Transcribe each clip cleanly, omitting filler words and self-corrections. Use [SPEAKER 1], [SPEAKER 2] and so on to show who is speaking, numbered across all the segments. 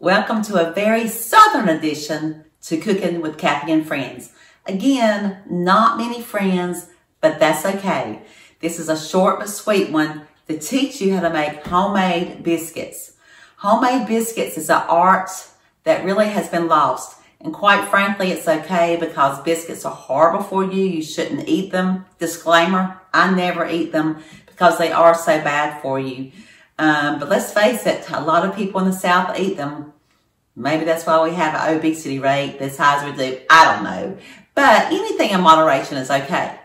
[SPEAKER 1] Welcome to a very southern edition to Cooking with Kathy and Friends. Again, not many friends, but that's okay. This is a short but sweet one to teach you how to make homemade biscuits. Homemade biscuits is an art that really has been lost. And quite frankly, it's okay because biscuits are horrible for you. You shouldn't eat them. Disclaimer, I never eat them because they are so bad for you. But let's face it, a lot of people in the South eat them. Maybe that's why we have an obesity rate as high as we do. I don't know. But anything in moderation is okay.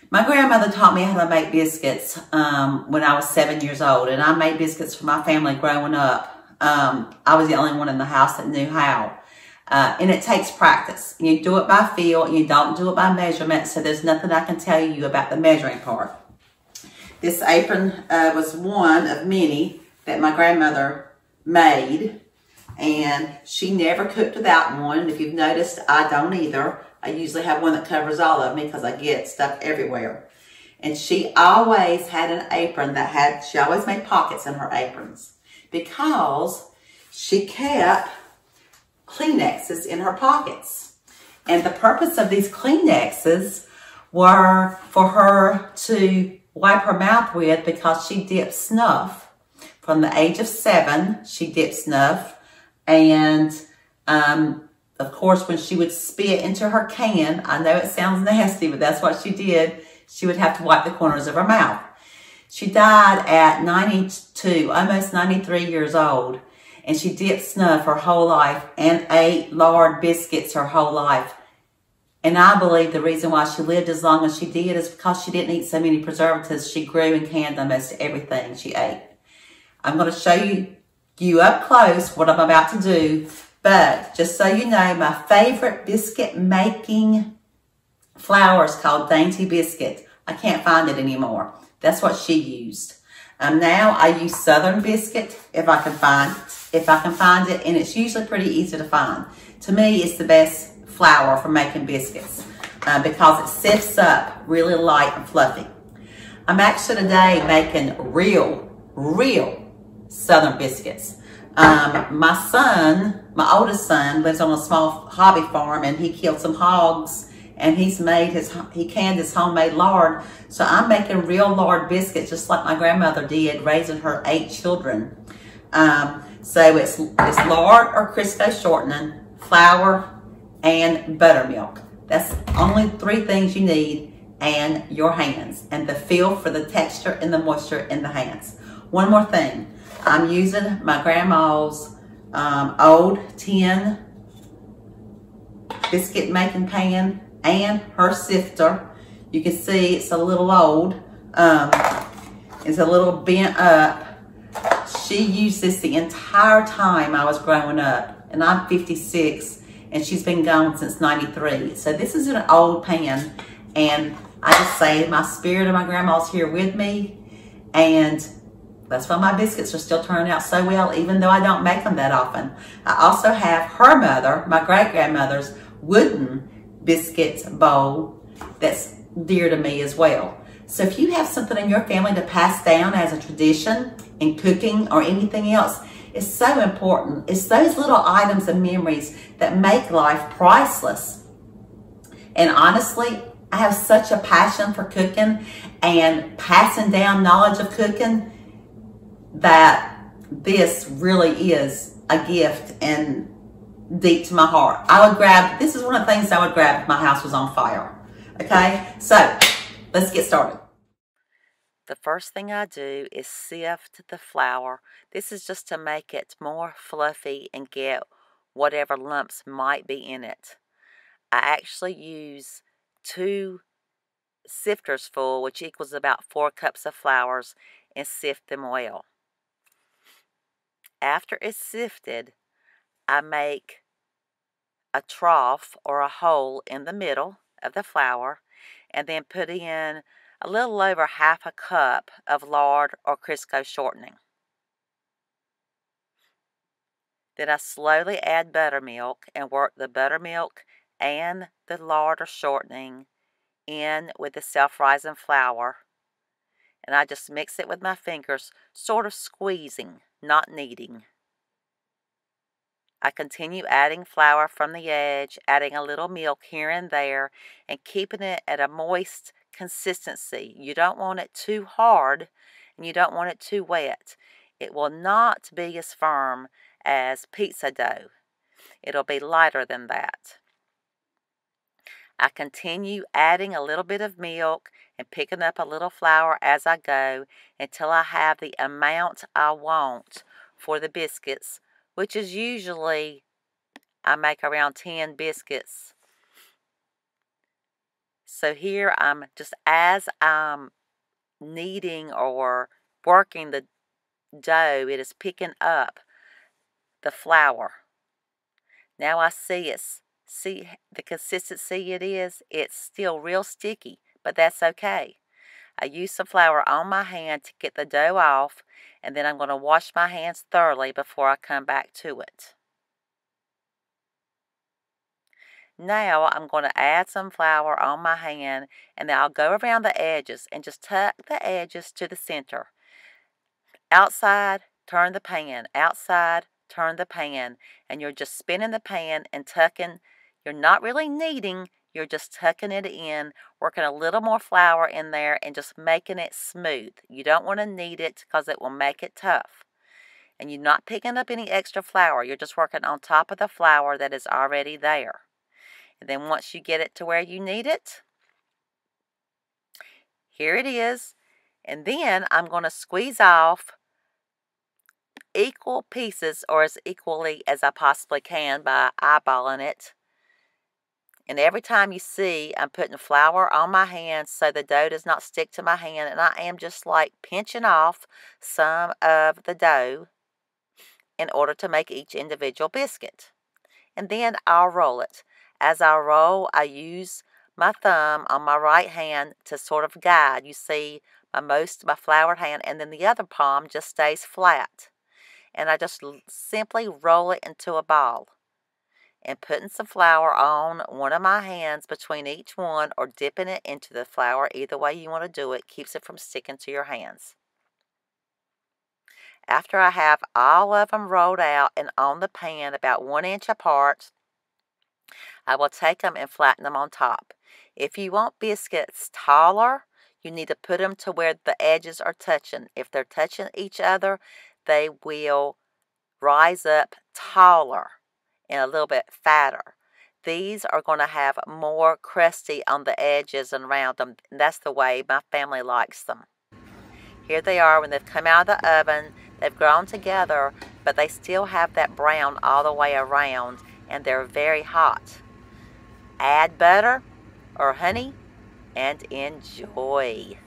[SPEAKER 1] My grandmother taught me how to make biscuits when I was 7 years old. And I made biscuits for my family growing up. I was the only one in the house that knew how. And it takes practice. You do it by feel. You don't do it by measurement. So there's nothing I can tell you about the measuring part. This apron was one of many that my grandmother made. And she never cooked without one. And if you've noticed, I don't either. I usually have one that covers all of me because I get stuff everywhere. And she always had an apron that she always made pockets in her aprons because she kept Kleenexes in her pockets. And the purpose of these Kleenexes were for her to wipe her mouth with because she dipped snuff. From the age of 7, she dipped snuff. And, of course, when she would spit into her can, I know it sounds nasty, but that's what she did. She would have to wipe the corners of her mouth. She died at 92, almost 93 years old. And she dipped snuff her whole life and ate lard biscuits her whole life. And I believe the reason why she lived as long as she did is because she didn't eat so many preservatives. She grew and canned almost everything she ate. I'm going to show you up close what I'm about to do, but just so you know, my favorite biscuit making flour is called Dainty Biscuit. I can't find it anymore. That's what she used. Now I use Southern Biscuit if I can find it, and it's usually pretty easy to find. To me, it's the best flour for making biscuits because it sifts up really light and fluffy. I'm actually today making real Southern biscuits. My oldest son lives on a small hobby farm, and he killed some hogs, and he canned his homemade lard. So I'm making real lard biscuits just like my grandmother did, raising her 8 children. So it's lard or Crisco shortening, flour, and buttermilk. That's only 3 things you need, and your hands, and the feel for the texture and the moisture in the hands. One more thing. I'm using my grandma's old tin biscuit making pan and her sifter. You can see it's a little old. It's a little bent up. She used this the entire time I was growing up, and I'm 56, and she's been gone since 93. So this is an old pan, and I just say my spirit of my grandma's here with me, and that's why my biscuits are still turning out so well, even though I don't make them that often. I also have her mother, my great-grandmother's wooden biscuit bowl that's dear to me as well. So if you have something in your family to pass down as a tradition in cooking or anything else, it's so important. It's those little items and memories that make life priceless. And honestly, I have such a passion for cooking and passing down knowledge of cooking that this really is a gift and deep to my heart. This is one of the things I would grab if my house was on fire. Okay, so let's get started. The first thing I do is sift the flour. This is just to make it more fluffy and get whatever lumps might be in it. I actually use 2 sifters full, which equals about 4 cups of flours, and sift them well. After it's sifted, I make a trough or a hole in the middle of the flour, and then put in a little over half a cup of lard or Crisco shortening. Then I slowly add buttermilk and work the buttermilk and the lard or shortening in with the self-rising flour. And I just mix it with my fingers, sort of squeezing, not kneading. I continue adding flour from the edge, adding a little milk here and there, and keeping it at a moist consistency. You don't want it too hard, and you don't want it too wet. It will not be as firm as pizza dough. It'll be lighter than that. I continue adding a little bit of milk and picking up a little flour as I go until I have the amount I want for the biscuits, which is usually, I make around 10 biscuits. So here I'm just, as I'm kneading or working the dough, it is picking up the flour. Now I see the consistency it is. It's still real sticky, but that's okay. I use some flour on my hand to get the dough off, and then I'm going to wash my hands thoroughly before I come back to it. Now I'm going to add some flour on my hand, and then I'll go around the edges and just tuck the edges to the center. Outside, turn the pan. Outside, turn the pan. And you're just spinning the pan and tucking. You're not really kneading. You're just tucking it in, working a little more flour in there and just making it smooth. You don't want to knead it because it will make it tough. And you're not picking up any extra flour. You're just working on top of the flour that is already there. And then once you get it to where you need it, here it is. And then I'm going to squeeze off equal pieces, or as equally as I possibly can, by eyeballing it. And every time you see, I'm putting flour on my hands so the dough does not stick to my hand. And I am just like pinching off some of the dough in order to make each individual biscuit. And then I'll roll it. As I roll, I use my thumb on my right hand to sort of guide. You see my floured hand, and then the other palm just stays flat. And I just simply roll it into a ball. And putting some flour on one of my hands between each one, or dipping it into the flour, either way you want to do it, keeps it from sticking to your hands. After I have all of them rolled out and on the pan about 1 inch apart, I will take them and flatten them on top. If you want biscuits taller, you need to put them to where the edges are touching. If they're touching each other, they will rise up taller and a little bit fatter. These are going to have more crusty on the edges and around them. And that's the way my family likes them. Here they are when they've come out of the oven. They've grown together, but they still have that brown all the way around, and they're very hot. Add butter or honey and enjoy.